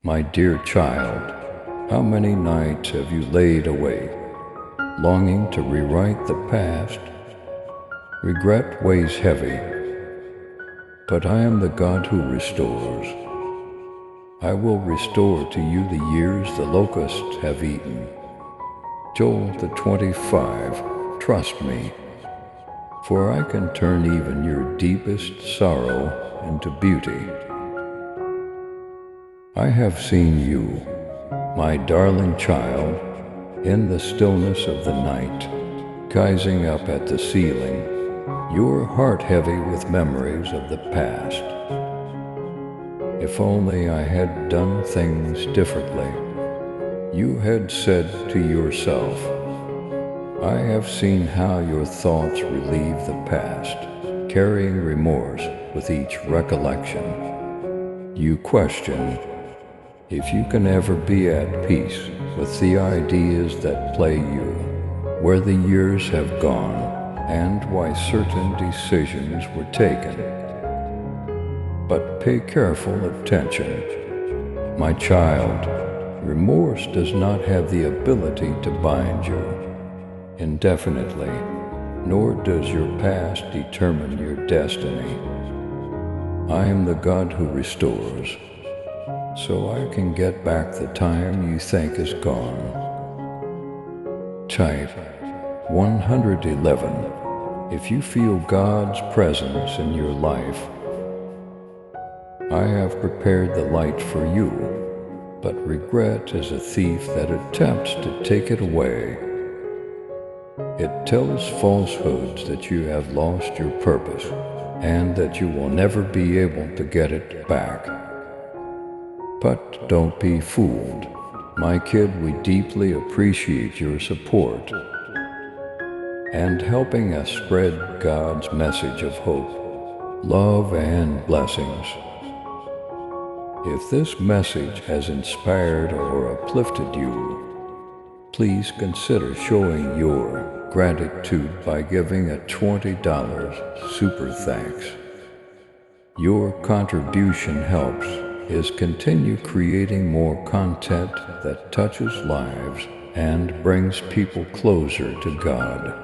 My dear child, how many nights have you laid awake, longing to rewrite the past? Regret weighs heavy, but I am the God who restores. I will restore to you the years the locusts have eaten. Joel the 25, trust me, for I can turn even your deepest sorrow into beauty. I have seen you, my darling child, in the stillness of the night, gazing up at the ceiling, your heart heavy with memories of the past. If only I had done things differently, you had said to yourself. I have seen how your thoughts relieve the past, carrying remorse with each recollection. You question if you can ever be at peace with the ideas that plague you, where the years have gone, and why certain decisions were taken. But pay careful attention. My child, remorse does not have the ability to bind you indefinitely, nor does your past determine your destiny. I am the God who restores, so I can get back the time you think is gone. Type 111 if you feel God's presence in your life. I have prepared the light for you, but regret is a thief that attempts to take it away. It tells falsehoods that you have lost your purpose and that you will never be able to get it back. But don't be fooled. My kid, we deeply appreciate your support and helping us spread God's message of hope, love, and blessings. If this message has inspired or uplifted you, please consider showing your gratitude by giving a $20 super thanks. Your contribution helps us continue creating more content that touches lives and brings people closer to God.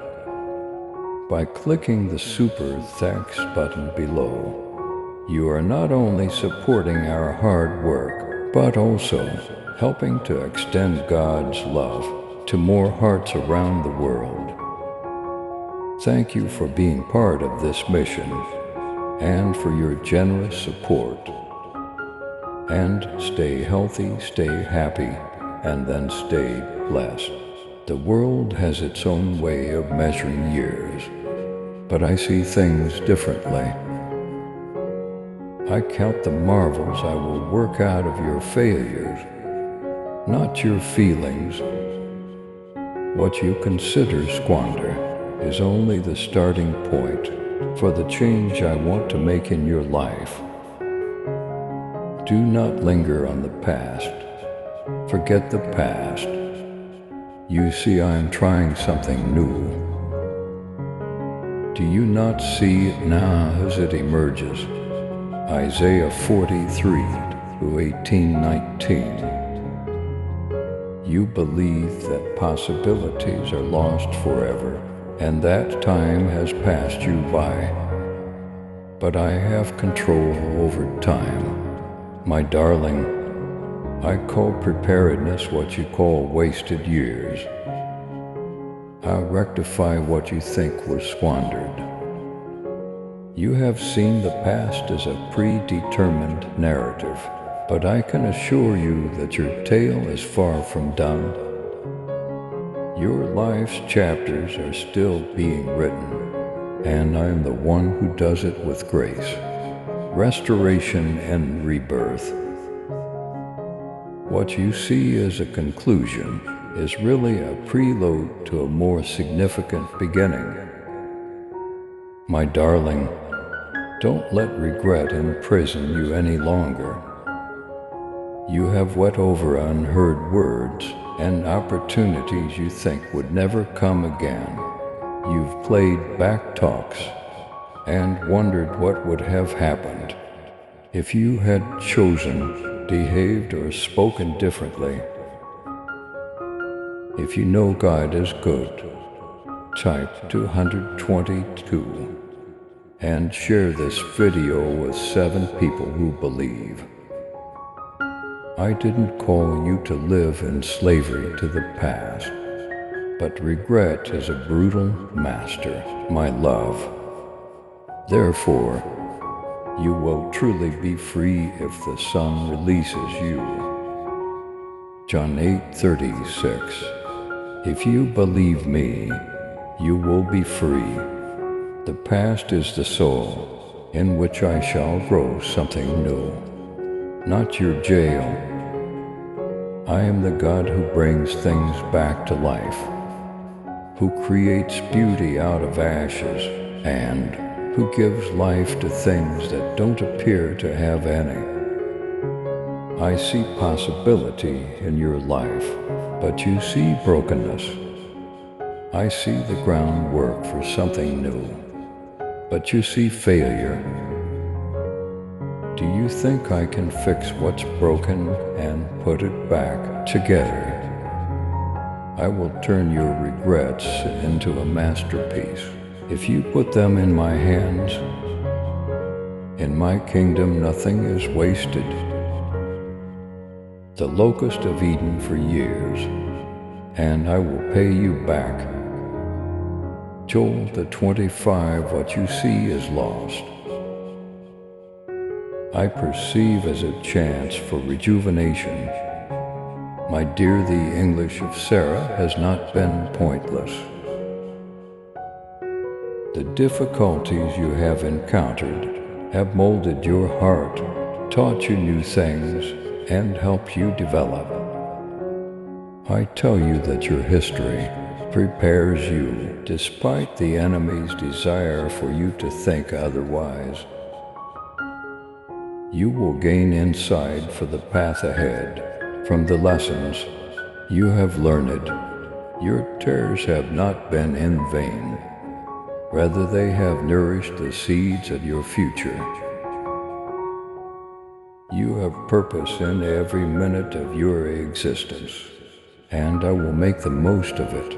By clicking the super thanks button below, you are not only supporting our hard work, but also helping to extend God's love to more hearts around the world. Thank you for being part of this mission and for your generous support. And stay healthy, stay happy, and then stay blessed. The world has its own way of measuring years, but I see things differently. I count the marvels I will work out of your failures, not your feelings. What you consider squander is only the starting point for the change I want to make in your life. Do not linger on the past. Forget the past. You see, I am trying something new. Do you not see it now as it emerges? Isaiah 43:18-19. You believe that possibilities are lost forever, and that time has passed you by. But I have control over time. My darling, I call preparedness what you call wasted years. I'll rectify what you think was squandered. You have seen the past as a predetermined narrative, but I can assure you that your tale is far from done. Your life's chapters are still being written, and I am the one who does it with grace, restoration, and rebirth. What you see as a conclusion is really a prelude to a more significant beginning. My darling, don't let regret imprison you any longer. You have wet over unheard words and opportunities you think would never come again. You've played back talks and wondered what would have happened if you had chosen behaved, or spoken differently. If you know God is good, type 222 and share this video with 7 people who believe. I didn't call you to live in slavery to the past, but regret is a brutal master, my love. Therefore, you will truly be free if the Son releases you. John 8:36. If you believe me, you will be free. The past is the soul, in which I shall grow something new. Not your jail. I am the God who brings things back to life, who creates beauty out of ashes, and who gives life to things that don't appear to have any. I see possibility in your life, but you see brokenness. I see the groundwork for something new, but you see failure. Do you think I can fix what's broken and put it back together? I will turn your regrets into a masterpiece if you put them in my hands. In my kingdom, nothing is wasted. The locust of Eden for years, and I will pay you back. Joel 25, what you see is lost. I perceive as a chance for rejuvenation. My dear, the English of Sarah has not been pointless. The difficulties you have encountered have molded your heart, taught you new things, and helped you develop. I tell you that your history prepares you despite the enemy's desire for you to think otherwise. You will gain insight for the path ahead from the lessons you have learned. Your tears have not been in vain. Rather, they have nourished the seeds of your future. You have purpose in every minute of your existence, and I will make the most of it.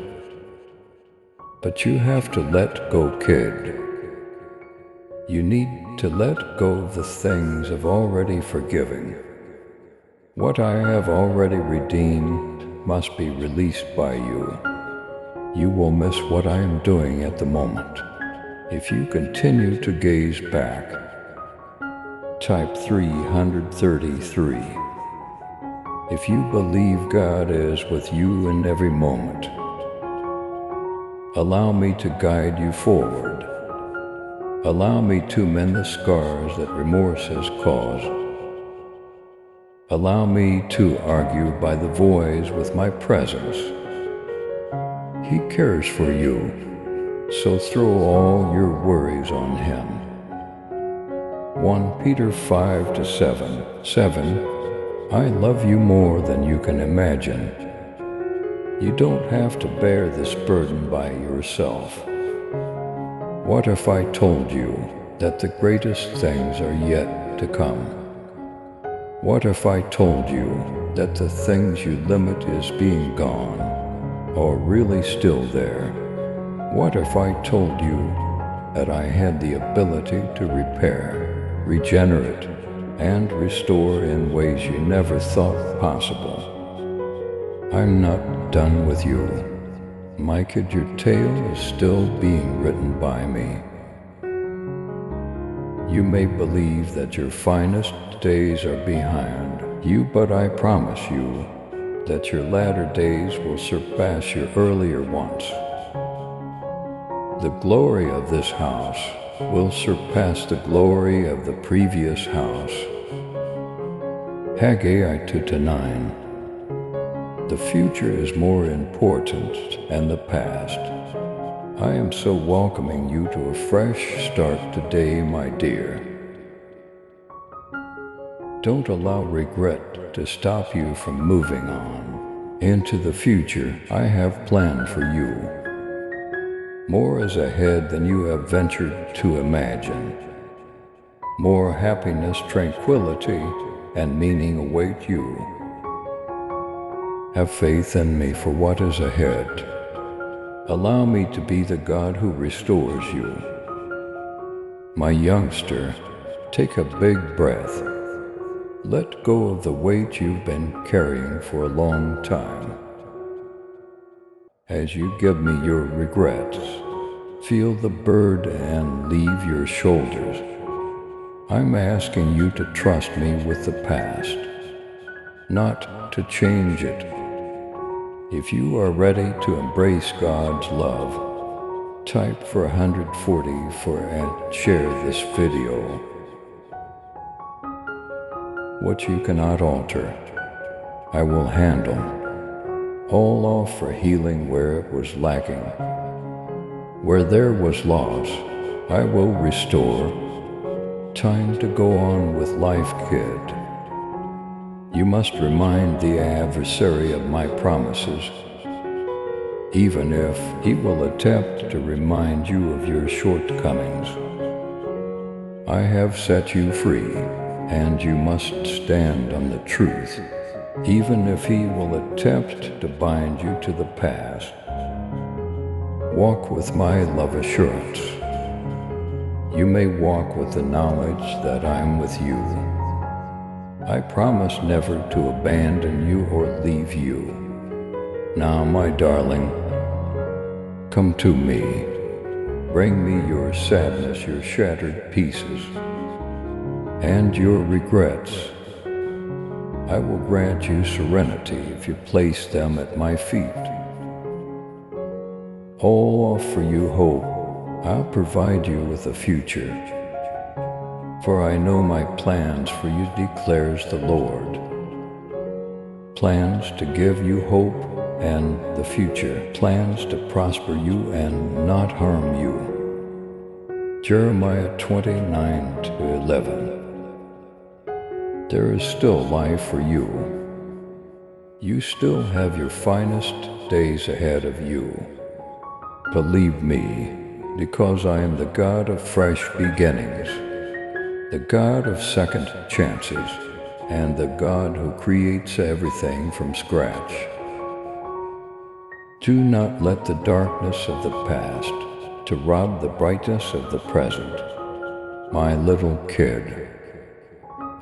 But you have to let go, kid. You need to let go of the things of already forgiving. What I have already redeemed must be released by you. You will miss what I am doing at the moment if you continue to gaze back. Type 333. If you believe God is with you in every moment, allow me to guide you forward. Allow me to mend the scars that remorse has caused. Allow me to argue by the voice with my presence. He cares for you, so throw all your worries on him. 1 Peter 5-7. 7. I love you more than you can imagine. You don't have to bear this burden by yourself. What if I told you that the greatest things are yet to come? What if I told you that the things you limit as being gone are really still there? What if I told you that I had the ability to repair, regenerate, and restore in ways you never thought possible? I'm not done with you. My kid, your tale is still being written by me. You may believe that your finest days are behind you, but I promise you that your latter days will surpass your earlier ones. The glory of this house will surpass the glory of the previous house. Haggai 2-9. The future is more important than the past. I am so welcoming you to a fresh start today, my dear. Don't allow regret to stop you from moving on into the future I have planned for you. More is ahead than you have ventured to imagine. More happiness, tranquility, and meaning await you. Have faith in me for what is ahead. Allow me to be the God who restores you. My youngster, take a big breath. Let go of the weight you've been carrying for a long time. As you give me your regrets, feel the burden leave your shoulders. I'm asking you to trust me with the past, not to change it. If you are ready to embrace God's love, type for 140 and share this video. What you cannot alter, I will handle. All off for healing where it was lacking. Where there was loss, I will restore. Time to go on with life, kid. You must remind the adversary of my promises, even if he will attempt to remind you of your shortcomings. I have set you free, and you must stand on the truth, even if he will attempt to bind you to the past. Walk with my love assurance. You may walk with the knowledge that I am with you. I promise never to abandon you or leave you. Now, my darling, come to me. Bring me your sadness, your shattered pieces, and your regrets. I will grant you serenity if you place them at my feet. All offer you hope. I'll provide you with a future. For I know my plans for you, declares the Lord. Plans to give you hope and the future. Plans to prosper you and not harm you. Jeremiah 29:11. There is still life for you. You still have your finest days ahead of you. Believe me, because I am the God of fresh beginnings, the God of second chances, and the God who creates everything from scratch. Do not let the darkness of the past to rob the brightness of the present. My little kid,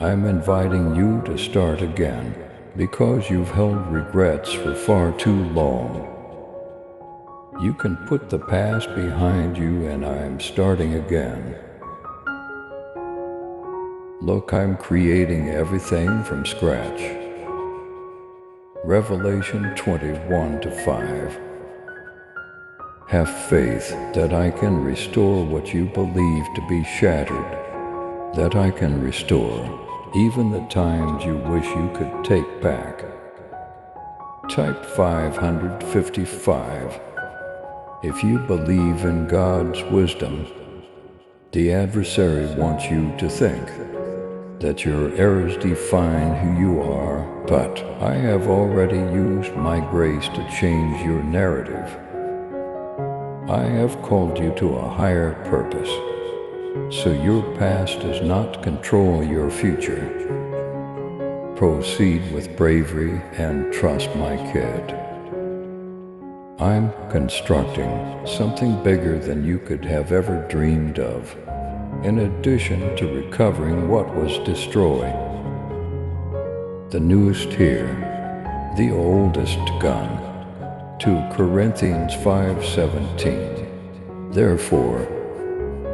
I'm inviting you to start again because you've held regrets for far too long. You can put the past behind you and I'm starting again. Look, I'm creating everything from scratch. Revelation 21:5. Have faith that I can restore what you believe to be shattered, that I can restore even the times you wish you could take back. Type 555. If you believe in God's wisdom, the adversary wants you to think that your errors define who you are, but I have already used my grace to change your narrative. I have called you to a higher purpose, so your past does not control your future. Proceed with bravery and trust, my kid. I'm constructing something bigger than you could have ever dreamed of, in addition to recovering what was destroyed. The newest here, the oldest gone. 2 Corinthians 5:17. Therefore,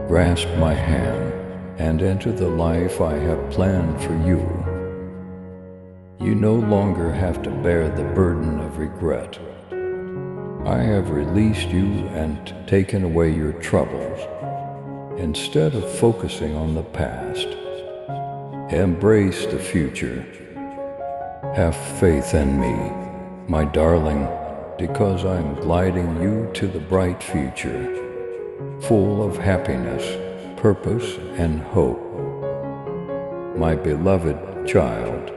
grasp my hand and enter the life I have planned for you. You no longer have to bear the burden of regret. I have released you and taken away your troubles. Instead of focusing on the past, embrace the future. Have faith in me, my darling, because I'm gliding you to the bright future, full of happiness, purpose, and hope. My beloved child,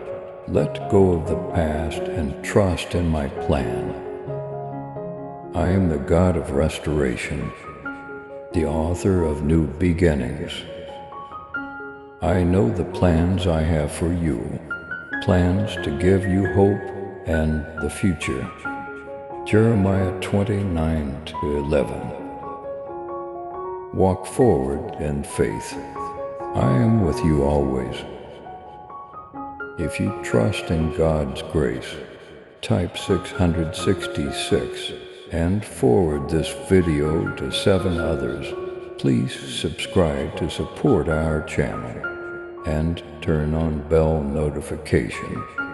let go of the past and trust in my plan. I am the God of restoration, the author of new beginnings. I know the plans I have for you, plans to give you hope and the future. Jeremiah 29:11. Walk forward in faith. I am with you always. If you trust in God's grace, type 666 and forward this video to 7 others. Please subscribe to support our channel and turn on bell notification.